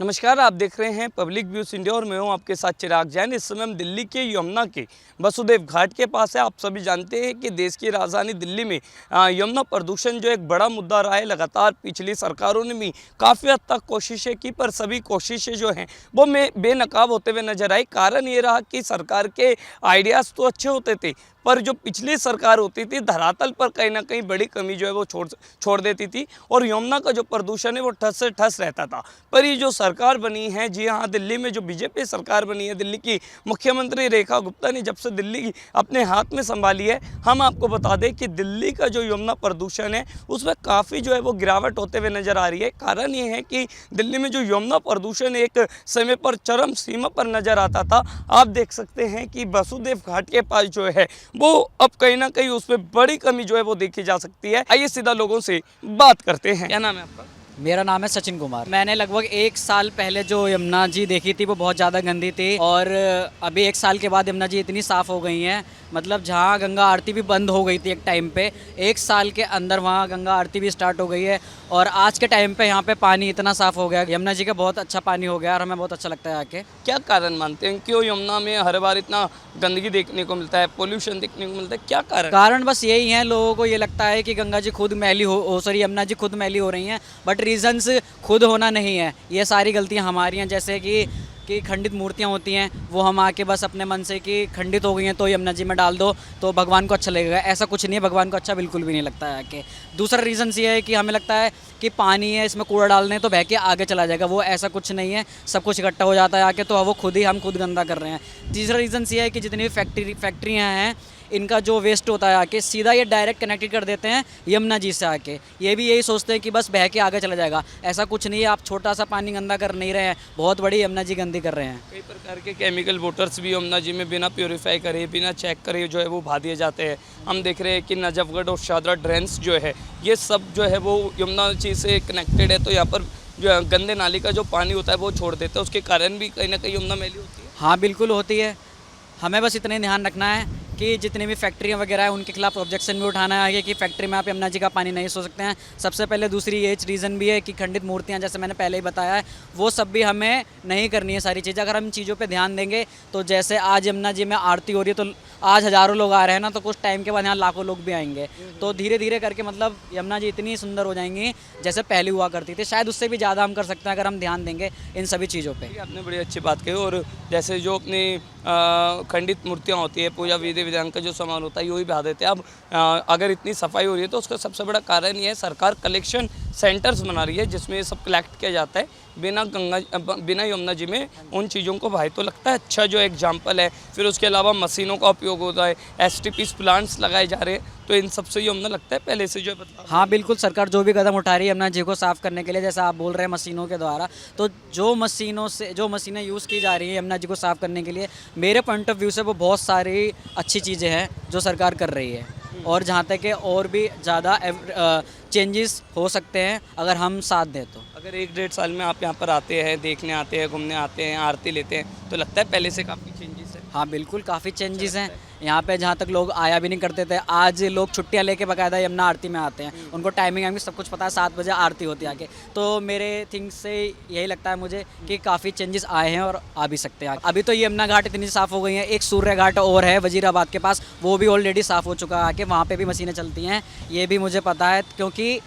नमस्कार, आप देख रहे हैं पब्लिक व्यूज इंडिया और मैं हूं आपके साथ चिराग जैन। इस समय हम दिल्ली के यमुना के वसुदेव घाट के पास है। आप सभी जानते हैं कि देश की राजधानी दिल्ली में यमुना प्रदूषण जो एक बड़ा मुद्दा रहा है। लगातार पिछली सरकारों ने भी काफ़ी हद तक कोशिशें की, पर सभी कोशिशें जो हैं वो बेनकाब होते हुए नजर आई। कारण ये रहा कि सरकार के आइडियाज़ तो अच्छे होते थे, पर जो पिछली सरकार होती थी धरातल पर कहीं ना कहीं बड़ी कमी जो है वो छोड़ देती थी और यमुना का जो प्रदूषण है वो ठस से ठस रहता था। पर ये जो सरकार बनी है, जी हाँ, दिल्ली में जो बीजेपी सरकार बनी है, दिल्ली की मुख्यमंत्री रेखा गुप्ता ने जब से दिल्ली अपने हाथ में संभाली है, हम आपको बता दें कि दिल्ली का जो यमुना प्रदूषण है उसमें काफ़ी जो है वो गिरावट होते हुए नज़र आ रही है। कारण ये है कि दिल्ली में जो यमुना प्रदूषण एक समय पर चरम सीमा पर नज़र आता था, आप देख सकते हैं कि वसुदेव घाट के पास जो है वो अब कहीं ना कहीं उसमें बड़ी कमी जो है वो देखी जा सकती है। आइए सीधा लोगों से बात करते हैं। क्या नाम है आपका? मेरा नाम है सचिन कुमार। मैंने लगभग 1 साल पहले जो यमुना जी देखी थी वो बहुत ज़्यादा गंदी थी और अभी 1 साल के बाद यमुना जी इतनी साफ़ हो गई हैं, मतलब जहाँ गंगा आरती भी बंद हो गई थी एक टाइम पे, 1 साल के अंदर वहाँ गंगा आरती भी स्टार्ट हो गई है और आज के टाइम पे यहाँ पे पानी इतना साफ़ हो गया, यमुना जी का बहुत अच्छा पानी हो गया और हमें बहुत अच्छा लगता है आके। क्या कारण मानते हैं क्यों यमुना में हर बार इतना गंदगी देखने को मिलता है, पोल्यूशन देखने को मिलता है? क्या कारण बस यही है, लोगों को ये लगता है कि गंगा जी खुद मैली हो सॉरी यमुना जी खुद मैली हो रही हैं, बट रीजंस खुद होना नहीं है, ये सारी गलतियां हमारी हैं। जैसे कि खंडित मूर्तियां होती हैं, वो हम आके बस अपने मन से कि खंडित हो गई हैं तो यमुना जी में डाल दो तो भगवान को अच्छा लगेगा, ऐसा कुछ नहीं है। भगवान को अच्छा बिल्कुल भी नहीं लगता है आके। दूसरा रीज़न ये है कि हमें लगता है कि पानी है, इसमें कूड़ा डालने तो बह के आगे चला जाएगा, वो ऐसा कुछ नहीं है, सब कुछ इकट्ठा हो जाता है आके, तो वो हम खुद गंदा कर रहे हैं। तीसरा रीज़न ये है कि जितनी भी फैक्ट्रियाँ हैं, इनका जो वेस्ट होता है आके सीधा ये डायरेक्ट कनेक्टेड कर देते हैं यमुना जी से आके। ये भी यही सोचते हैं कि बस बह के आगे चला जाएगा, ऐसा कुछ नहीं है। आप छोटा सा पानी गंदा कर नहीं रहे हैं, बहुत बड़ी यमुना जी गंदी कर रहे हैं। कई प्रकार के केमिकल वाटर्स भी यमुना जी में बिना प्योरीफाई करे, बिना चेक करे जो है वो बहा दिए जाते हैं। हम देख रहे हैं कि नजफगढ़ और शादरा ड्रेन्स जो है ये सब जो है वो यमुना जी से कनेक्टेड है, तो यहाँ पर जो गंदे नाली का जो पानी होता है वो छोड़ देते हैं, उसके कारण भी कहीं ना कहीं यमुना मैली होती है। हाँ बिल्कुल होती है। हमें बस इतना ही ध्यान रखना है कि जितनी भी फैक्ट्रियाँ वगैरह है उनके खिलाफ ऑब्जेक्शन भी उठाना है आगे कि फैक्ट्री में आप यमुना जी का पानी नहीं सो सकते हैं। सबसे पहले दूसरी ये रीज़न भी है कि खंडित मूर्तियाँ, जैसे मैंने पहले ही बताया है, वो सब भी हमें नहीं करनी है सारी चीज़ें। अगर हम चीज़ों पे ध्यान देंगे तो जैसे आज यमुना जी में आरती हो रही है तो आज हज़ारों लोग आ रहे हैं ना, तो कुछ टाइम के बाद यहाँ लाखों लोग भी आएंगे, तो धीरे धीरे करके मतलब यमुना जी इतनी सुंदर हो जाएंगी जैसे पहले हुआ करती थी। शायद उससे भी ज़्यादा हम कर सकते हैं अगर हम ध्यान देंगे इन सभी चीज़ों पर। आपने बड़ी अच्छी बात कही। और जैसे जो अपनी खंडित मूर्तियाँ होती है, पूजा विधि विधान का जो सामान होता है, यही बहा देते हैं। अब अगर इतनी सफाई हो रही है तो उसका सबसे बड़ा कारण ये है, सरकार कलेक्शन सेंटर्स बना रही है जिसमें ये सब कलेक्ट किया जाता है बिना यमुना जी में उन चीज़ों को भाई। तो लगता है अच्छा जो एग्जाम्पल है। फिर उसके अलावा मशीनों का उपयोग होता है, STPs प्लांट्स लगाए जा रहे हैं, तो इन सबसे यमुना लगता है पहले से जो है बदलाव। हाँ बिल्कुल, सरकार जो भी कदम उठा रही है यमुना जी को साफ़ करने के लिए, जैसा आप बोल रहे हैं मशीनों के द्वारा, तो जो मशीनें यूज़ की जा रही है यमुना जी को साफ़ करने के लिए, मेरे पॉइंट ऑफ व्यू से वो बहुत सारी अच्छी चीज़ें हैं जो सरकार कर रही है। और जहाँ तक कि और भी ज़्यादा चेंजेस हो सकते हैं अगर हम साथ दें तो। अगर 1-1.5 साल में आप यहाँ पर आते हैं, देखने आते हैं, घूमने आते हैं, आरती लेते हैं, तो लगता है पहले से काफ़ी चेंजेस है? हाँ बिल्कुल, काफ़ी चेंजेस हैं यहाँ पे। जहाँ तक लोग आया भी नहीं करते थे, आज लोग छुट्टियाँ लेके बाकायदा यमुना आरती में आते हैं। उनको टाइमिंग सब कुछ पता है, 7 बजे आरती होती है आके। तो मेरे थिंक से यही लगता है मुझे कि काफ़ी चेंजेस आए हैं और आ भी सकते हैं। अभी तो यमुना घाट इतनी साफ़ हो गई हैं, एक सूर्य घाट और है वजीराबाद के पास, वो भी ऑलरेडी साफ़ हो चुका है आके, वहाँ पर भी मशीनें चलती हैं, ये भी मुझे पता है, क्योंकि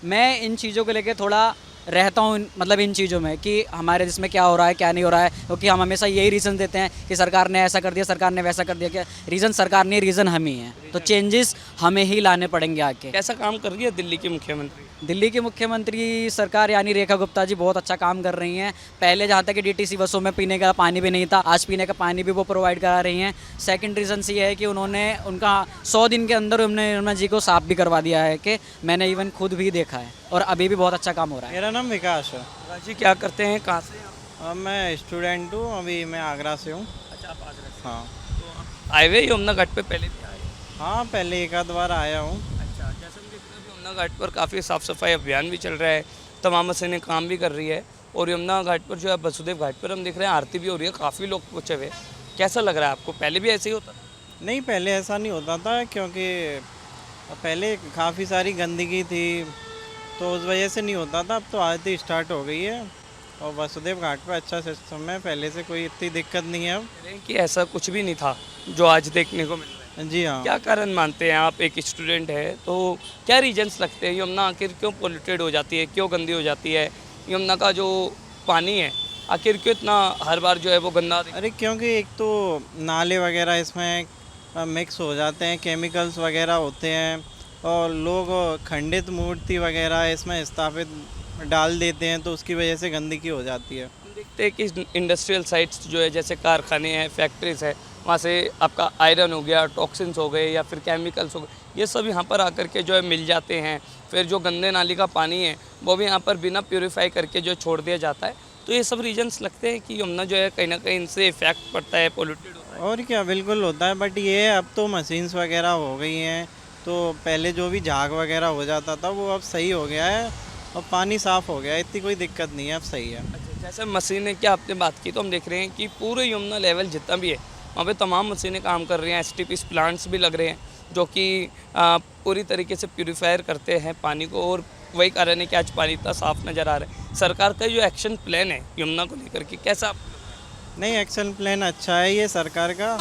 मैं इन चीज़ों को लेकर थोड़ा रहता हूँ, मतलब इन चीज़ों में कि हमारे देश में क्या हो रहा है क्या नहीं हो रहा है, क्योंकि हम हमेशा यही रीज़न देते हैं कि सरकार ने ऐसा कर दिया, सरकार ने वैसा कर दिया। क्या रीज़न सरकार नहीं, रीज़न हम ही हैं, तो चेंजेस हमें ही लाने पड़ेंगे आके। कैसा काम कर रही है दिल्ली की मुख्यमंत्री? दिल्ली की मुख्यमंत्री सरकार यानी रेखा गुप्ता जी बहुत अच्छा काम कर रही हैं। पहले जहाँ तक कि DTC बसों में पीने का पानी भी नहीं था, आज पीने का पानी भी वो प्रोवाइड करा रही हैं। सेकंड रीज़न ये है कि उन्होंने उनका 100 दिन के अंदर उन्होंने यमुना जी को साफ़ भी करवा दिया है, कि मैंने इवन खुद भी देखा है, और अभी भी बहुत अच्छा काम हो रहा है। मेरा नाम विकास है। जी, क्या करते हैं, कहाँ से? मैं स्टूडेंट हूँ, अभी मैं आगरा से हूँ। अच्छा, आप आगरा से? हाँ। तो आए हुए यमुना घाट पे पहले भी आए? हाँ, पहले एक आध बार आया हूँ। अच्छा, जैसे हम देख रहे हैं यमुना घाट पर काफ़ी साफ़ सफाई अभियान भी चल रहा है, तमाम मशीनें काम भी कर रही है, और यमुना घाट पर जो है वसुदेव घाट पर हम देख रहे हैं आरती भी हो रही है, काफ़ी लोग पहुँचे हुए। कैसा लग रहा है आपको? पहले भी ऐसे ही होता था? नहीं, पहले ऐसा नहीं होता था, क्योंकि पहले काफ़ी सारी गंदगी थी, तो उस वजह से नहीं होता था। अब तो आरती स्टार्ट हो गई है और वसुदेव घाट पे अच्छा सिस्टम है, पहले से कोई इतनी दिक्कत नहीं है अब। कह रहे हैं कि ऐसा कुछ भी नहीं था जो आज देखने को मिल रहा है। जी हाँ। क्या कारण मानते हैं आप, एक स्टूडेंट है तो क्या रीजंस लगते हैं यमुना आखिर क्यों पोल्यूटेड हो जाती है, क्यों गंदी हो जाती है? यमुना का जो पानी है आखिर क्यों इतना हर बार जो है वो गंदा अरे क्योंकि एक तो नाले वगैरह इसमें मिक्स हो जाते हैं, केमिकल्स वगैरह होते हैं, और लोग खंडित मूर्ति वगैरह इसमें स्थापित डाल देते हैं, तो उसकी वजह से गंदगी हो जाती है। हम देखते हैं कि इंडस्ट्रियल साइट्स जो है जैसे कारखाने हैं, फैक्ट्रीज है, वहाँ से आपका आयरन हो गया, टॉक्सिन्स हो गए या फिर केमिकल्स हो गए, ये सब यहाँ पर आकर के जो है मिल जाते हैं। फिर जो गंदे नाली का पानी है वो भी यहाँ पर बिना प्योरीफाई करके जो छोड़ दिया जाता है। तो ये सब रीजन्स लगते हैं कि यमुना जो है कहीं ना कहीं इनसे इफेक्ट पड़ता है, पोल्यूटेड होता है। और क्या, बिल्कुल होता है, बट ये है अब तो मशीन्स वगैरह हो गई हैं, तो पहले जो भी झाग वगैरह हो जाता था वो अब सही हो गया है, और पानी साफ़ हो गया है, इतनी कोई दिक्कत नहीं है, अब सही है। अच्छा, जैसे मशीनें की आपने बात की तो हम देख रहे हैं कि पूरे यमुना लेवल जितना भी है वहाँ पे तमाम मशीनें काम कर रही हैं, STPs प्लांट्स भी लग रहे हैं जो कि पूरी तरीके से प्यूरीफायर करते हैं पानी को, और वही कारण है कि आज पानी इतना साफ नज़र आ रहा है। सरकार का जो एक्शन प्लान है यमुना को लेकर के कैसा आपको? नहीं, एक्शन प्लान अच्छा है ये सरकार का,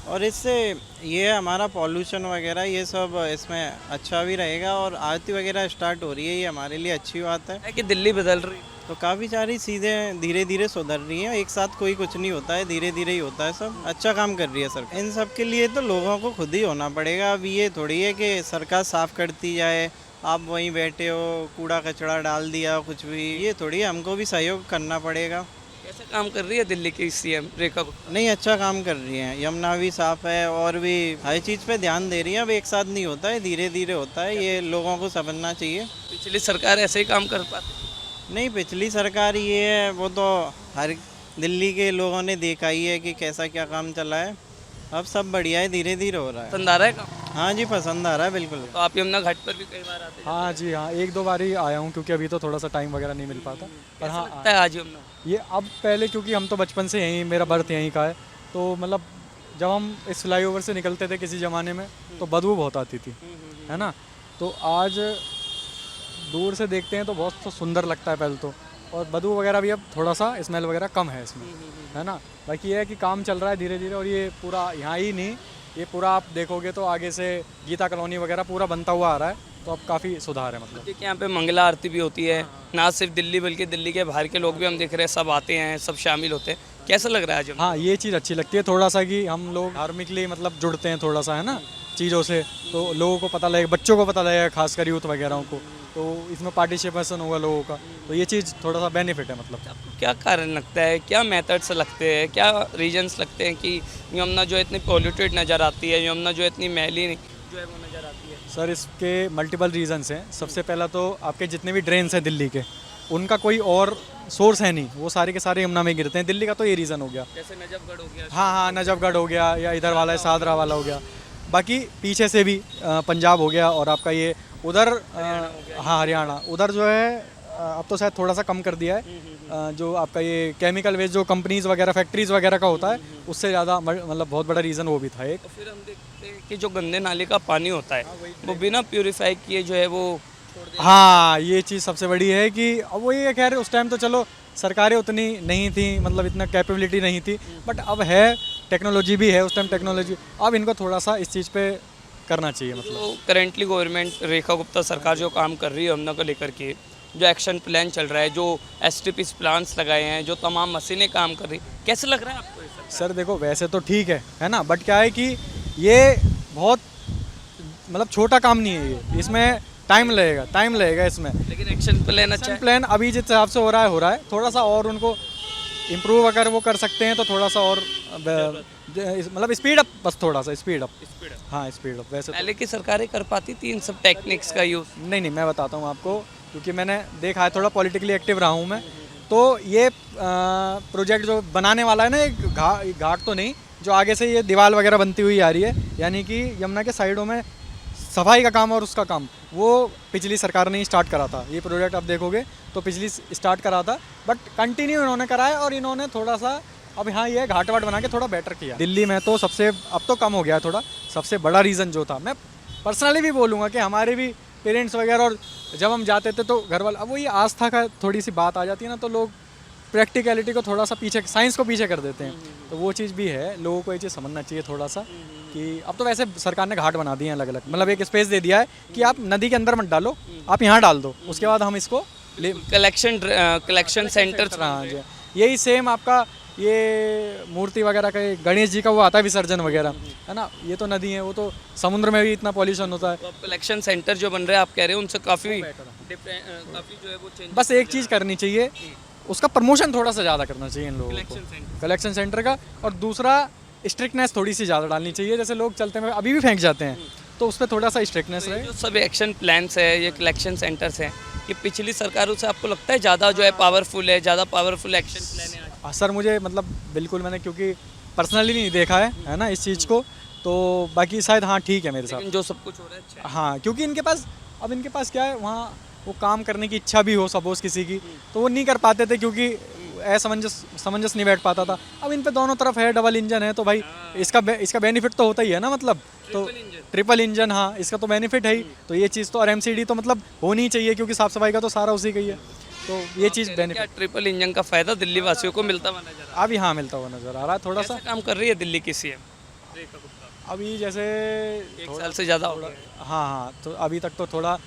और इससे ये हमारा पॉल्यूशन वगैरह ये सब इसमें अच्छा भी रहेगा, और आरती वगैरह स्टार्ट हो रही है, ये हमारे लिए अच्छी बात है। है कि दिल्ली बदल रही है? तो काफ़ी सारी चीज़ें धीरे धीरे सुधर रही हैं, एक साथ कोई कुछ नहीं होता है, धीरे धीरे ही होता है, सब अच्छा काम कर रही है सरकार। इन सब के लिए तो लोगों को खुद ही होना पड़ेगा। अब ये थोड़ी है कि सरकार साफ़ करती जाए, आप वहीं बैठे हो, कूड़ा कचरा डाल दिया कुछ भी, ये थोड़ी है, हमको भी सहयोग करना पड़ेगा। कैसा काम कर रही है दिल्ली की CM रेखा गुप्ता? नहीं, अच्छा काम कर रही हैं, यमुना भी साफ़ है, और भी हर चीज़ पे ध्यान दे रही हैं। अब एक साथ नहीं होता है, धीरे धीरे होता है, ये लोगों को समझना चाहिए। पिछली सरकार ऐसे ही काम कर पाती? नहीं, पिछली सरकार ये है, वो तो हर दिल्ली के लोगों ने देखा ही है कि कैसा क्या काम चला है। अब सब बढ़िया है, धीरे धीरे हो रहा है। पसंद आ रहा है काम? हाँ जी, पसंद आ रहा है बिल्कुल। तो आप यमुना घाट पर भी कई बार आते हैं? हाँ जी, हाँ, एक दो बार ही आया हूँ क्योंकि अभी तो थोड़ा सा टाइम वगैरह नहीं मिल पाता। पर हाँ, लगता है आज यमुना? ये अब पहले क्योंकि हम तो बचपन से यहीं, मेरा बर्थ यहीं का है, तो मतलब जब हम इस फ्लाईओवर से निकलते थे किसी ज़माने में तो बदबू बहुत आती थी, है ना। तो आज दूर से देखते हैं तो बहुत तो सुंदर लगता है पहले तो, और बदबू वगैरह भी अब थोड़ा सा स्मेल वगैरह कम है इसमें, है ना। बाकी ये है कि काम चल रहा है धीरे धीरे, और ये पूरा यहाँ ही नहीं, ये पूरा आप देखोगे तो आगे से गीता कॉलोनी वगैरह पूरा बनता हुआ आ रहा है, तो अब काफ़ी सुधार है मतलब। देखिए यहाँ पे मंगला आरती भी होती है, ना सिर्फ दिल्ली बल्कि दिल्ली के बाहर के लोग भी हम देख रहे हैं, सब आते हैं, सब शामिल होते हैं। कैसा लग रहा है आज यमुना? हाँ, ये चीज़ अच्छी लगती है थोड़ा सा कि हम लोग धार्मिकली मतलब जुड़ते हैं थोड़ा सा, है ना, चीज़ों से, तो लोगों को पता लगेगा, बच्चों को पता लगेगा, खासकर यूथ वगैरह को, तो इसमें पार्टिसिपेशन होगा लोगों का, तो ये चीज़ थोड़ा सा बेनिफिट है मतलब। आपको क्या कारण लगता है, क्या मेथड्स लगते हैं, क्या रीजंस लगते हैं कि यमुना जो इतनी पोल्यूटेड नज़र आती है, यमुना जो इतनी मैली जो है वो नज़र आती है? सर, इसके मल्टीपल रीजंस हैं। सबसे पहला तो आपके जितने भी ड्रेन्स हैं दिल्ली के, उनका कोई और सोर्स है नहीं, वो सारे के सारे यमुना में गिरते हैं। दिल्ली का तो ये रीज़न हो गया। जैसे नजफगढ़ हो गया। हाँ हाँ, नजफगढ़ हो गया, या इधर वाला सादरा वाला हो गया, बाकी पीछे से भी पंजाब हो गया, और आपका ये उधर हाँ हरियाणा, उधर जो है अब तो शायद थोड़ा सा कम कर दिया है, जो आपका ये केमिकल वेस्ट जो कंपनीज वगैरह फैक्ट्रीज वगैरह का होता है, उससे ज़्यादा मतलब बहुत बड़ा रीज़न वो भी था एक। तो फिर हम देखते हैं कि जो गंदे नाले का पानी होता है वो बिना प्यूरीफाई किए जो है वो हाँ, ये चीज़ सबसे बड़ी है कि अब वो ये खैर उस टाइम तो चलो सरकारें उतनी नहीं थी, मतलब इतना कैपेबिलिटी नहीं थी, बट अब है, टेक्नोलॉजी भी है, उस टाइम टेक्नोलॉजी, अब इनको थोड़ा सा इस चीज़ पे करना चाहिए मतलब। तो करेंटली गवर्नमेंट रेखा गुप्ता सरकार जो काम कर रही है यमुना को लेकर के, जो एक्शन प्लान चल रहा है, जो STPs प्लांट्स लगाए हैं, जो तमाम मशीनें काम कर रही, कैसे लग रहा है आपको ये सब? सर देखो, वैसे तो ठीक है ना, बट क्या है कि ये बहुत मतलब छोटा काम नहीं है, ये इसमें टाइम लगेगा इसमें, लेकिन एक्शन प्लान अच्छा है। प्लान अभी जिस हिसाब से हो रहा है, थोड़ा सा और उनको इम्प्रूव अगर वो कर सकते हैं तो थोड़ा सा और मतलब स्पीड अप, बस थोड़ा सा स्पीड अप। हाँ, स्पीड अप। वैसे पहले की सरकारें कर पाती थी इन सब टेक्निक्स का यूज़? नहीं, मैं बताता हूँ आपको, क्योंकि मैंने देखा है, थोड़ा पॉलिटिकली एक्टिव रहा हूँ मैं, तो ये प्रोजेक्ट जो बनाने वाला है ना, एक घाट तो नहीं, जो आगे से ये दीवार वगैरह बनती हुई आ रही है, यानी कि यमुना के साइडों में सफाई का काम और उसका काम, वो पिछली सरकार ने ही स्टार्ट करा था। ये प्रोजेक्ट आप देखोगे तो पिछली स्टार्ट करा था, बट कंटिन्यू इन्होंने करा है, और इन्होंने थोड़ा सा अब यहाँ ये घाट वाट बना के थोड़ा बेटर किया। दिल्ली में तो सबसे, अब तो कम हो गया थोड़ा, सबसे बड़ा रीज़न जो था, मैं पर्सनली भी बोलूँगा कि हमारे भी पेरेंट्स वगैरह, और जब हम जाते थे तो घर वाले, अब वो ये आस्था का थोड़ी सी बात आ जाती है ना, तो लोग प्रैक्टिकलिटी को थोड़ा सा पीछे, साइंस को पीछे कर देते हैं। तो वो चीज़ भी है, लोगों को ये चीज़ समझना चाहिए थोड़ा सा कि अब तो वैसे सरकार ने घाट बना दिए हैं अलग अलग, मतलब एक स्पेस दे दिया है कि आप नदी के अंदर मत डालो, आप यहाँ डाल दो, उसके बाद हम इसको कलेक्शन सेंटर हाँ जी, यही सेम आपका ये मूर्ति वगैरह का गणेश जी का वो आता है विसर्जन वगैरह, है ना, ये तो नदी है, वो तो समुद्र में भी इतना पॉल्यूशन होता है। कलेक्शन सेंटर जो बन रहे हैं आप कह रहे हो उनसे काफ़ी काफ़ी जो है वो चेंज। बस एक चीज़ करनी चाहिए, उसका प्रमोशन थोड़ा सा ज़्यादा करना चाहिए इन लोगों को, कलेक्शन सेंटर का, और दूसरा स्ट्रिक्टनेस थोड़ी सी ज़्यादा डालनी चाहिए। जैसे लोग चलते में अभी भी फेंक जाते हैं, तो उस पर थोड़ा सा स्ट्रिक्टनेस रहे। जो सब एक्शन प्लान्स है, ये कलेक्शन सेंटर्स हैं, ये पिछली सरकारों से आपको लगता है ज़्यादा जो है पावरफुल है, ज़्यादा पावरफुल एक्शन प्लान है आज? सर मुझे मतलब बिल्कुल, मैंने क्योंकि पर्सनली नहीं देखा है ना इस चीज़ को, तो बाकी शायद हाँ ठीक है मेरे साथ। लेकिन जो सब कुछ हो रहा है अच्छा है। हाँ, क्योंकि इनके पास क्या है, वहाँ वो काम करने की इच्छा भी हो सपोज किसी की, तो वो नहीं कर पाते थे क्योंकि समंजस नहीं बैठ पाता था। अब इन पे दोनों तरफ है, डबल इंजन है, तो भाई इसका बेनिफिट तो होता ही है ना, मतलब तो ट्रिपल इंजन, हाँ इसका तो बेनिफिट है ही। तो ये चीज़ तो, और एमसीडी तो मतलब होनी चाहिए क्योंकि साफ़ सफाई का तो सारा उसी का ही है, तो ये चीज़ बेनिफिट। ट्रिपल इंजन का फायदा दिल्ली वासियों को मिलता हुआ नजर आ रहा है। अभी हाँ मिलता हुआ नज़र आ रहा है थोड़ा सा। काम कर रही है दिल्ली की सीएम अभी जैसे एक साल से ज़्यादा हो गया। हाँ, तो अभी तक तो थोड़ा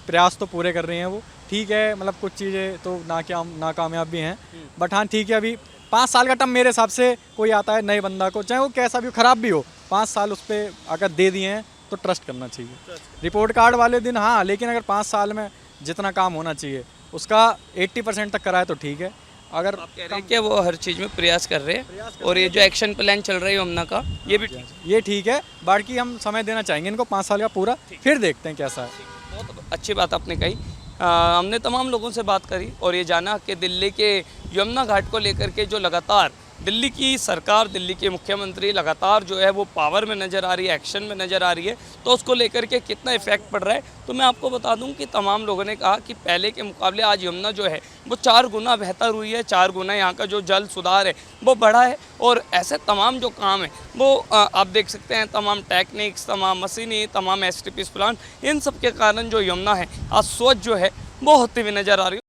प्रयास तो पूरे कर रही हैं वो, ठीक है, मतलब कुछ चीज़ें तो नाकामयाब भी हैं, बट हाँ ठीक है। अभी 5 साल का टर्म मेरे हिसाब से कोई आता है नए बंदा को, चाहे वो कैसा भी ख़राब भी हो, 5 साल उस पर अगर दे दिए हैं तो ट्रस्ट करना चाहिए। रिपोर्ट कार्ड वाले दिन हाँ, लेकिन अगर 5 साल में जितना काम होना चाहिए उसका 80% तक कराए तो ठीक है। अगर आप कह रहे हैं कि वो हर चीज़ में प्रयास कर रहे हैं, और ये जो एक्शन प्लान चल रहा है यमुना का, ये भी ठीक है। ये ठीक है, बाकी हम समय देना चाहेंगे इनको 5 साल का पूरा, फिर देखते हैं कैसा है। बहुत अच्छी बात आपने कही। हमने तमाम लोगों से बात करी और ये जाना कि दिल्ली के यमुना घाट को लेकर के जो लगातार दिल्ली की सरकार, दिल्ली के मुख्यमंत्री लगातार जो है वो पावर में नज़र आ रही है, एक्शन में नज़र आ रही है, तो उसको लेकर के कितना इफेक्ट पड़ रहा है। तो मैं आपको बता दूं कि तमाम लोगों ने कहा कि पहले के मुकाबले आज यमुना जो है वो 4 गुना बेहतर हुई है, 4 गुना यहाँ का जो जल सुधार है वो बढ़ा है। और ऐसे तमाम जो काम है वो आप देख सकते हैं, तमाम टेक्निक्स, तमाम मशीनी, तमाम STPs प्लांट, इन सब के कारण जो यमुना है आज स्वच्छ जो है वो होती हुई नज़र आ रही है।